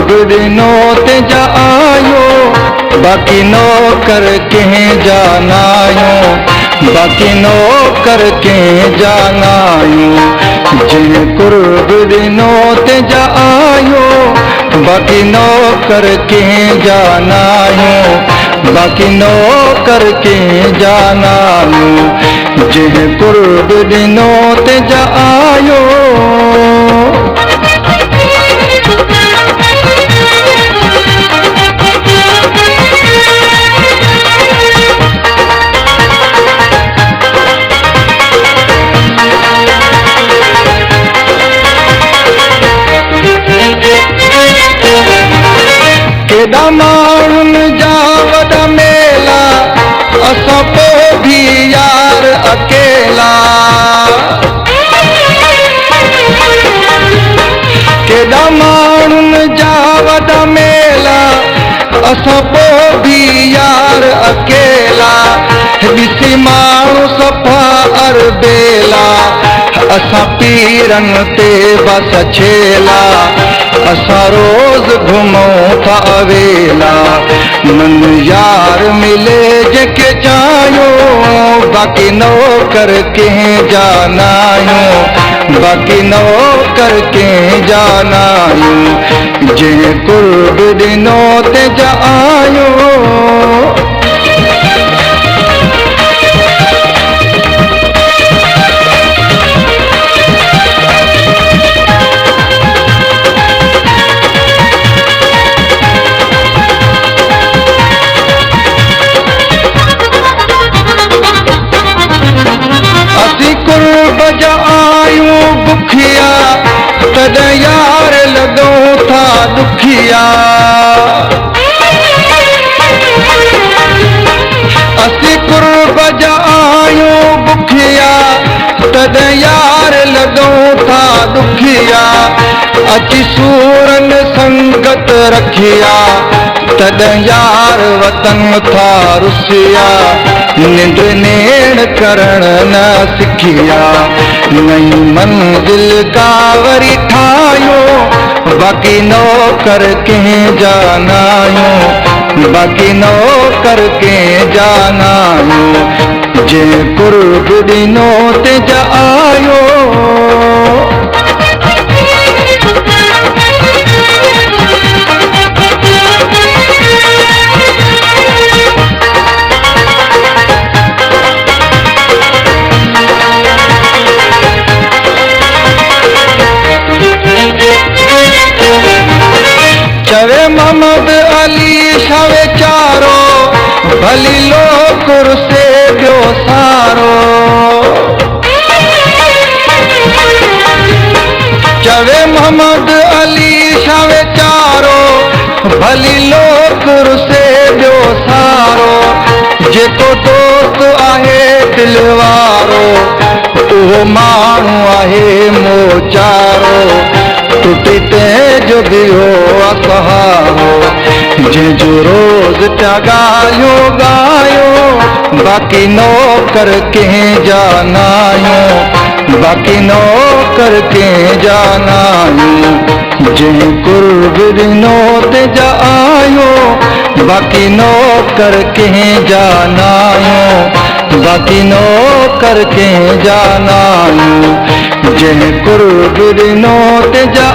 दिनो ते जा आयो, बाकी नौकर कहीं जानायो, बाकी नौकर कहीं जानायो। जिन कुर्ब दिनो ते जा आयो, बाकी नौकर कहीं जानायो, बाकी नौकर कहीं जानायो। जिन कुर्ब दिनो ते जा आयो। केॾा माण्हुनि जा वॾा मेला, असां पोइ बि यार अकेला। केॾा माण्हुनि जा वॾा मेला, असां पोइ बि यार अकेला। ॾिसी माण्हू सफ़ा अरबेला, असां पीरनि ते बस छेला। असां रोज़ घुमूं था अवेला, मन यार मिले जेके चाहियो, बाकी नौकर कंहिं जानायो, बाकी नौकर कंहिं जानायो। जंहिं कुर्ब ॾिनो ते जा आयो। कुर्ब जा आयूं बुखिया, तॾहिं यार लॻूं था दुखिया। असीं कुर्ब जा आयूं बुखिया, तॾहिं यार लॻूं था दुखिया। अची सूरनि संगत रखिया, तॾहिं यार वतन था रुसिया। निंड नेण करण न सिखिया, नई मंजिल का वरी ठाहियो, बाकी नौकर कंहिं जानायो, बाकी नौकर कंहिं जानायो। जंहिं कुर्ब ॾिनो ते जा आयो। चवे मोहम्मद अली शाह चारो, भली लोकुर से ॿियो सारो। चवे मोहम्मद अली शाह चारो, भली लोकुर से ॿियो सारो। जेको दोस्त आहे दिल वारो, उहो माण्हू आहे मोचारो। टुटी तेज भी हो असहारो, जंहिंजो रोज़ त्या ॻाल्हियूं ॻायो, बाकी नौकर कंहिं जानायो, बाकी नौकर कंहिं जानायो। जंहिं कुर्ब ॾिनो ते जा आयो, बाकी नौकर कंहिं जानायो, बाकी नौकर कंहिं जानायो। जंहिं कुर्ब ॾिनो ते जा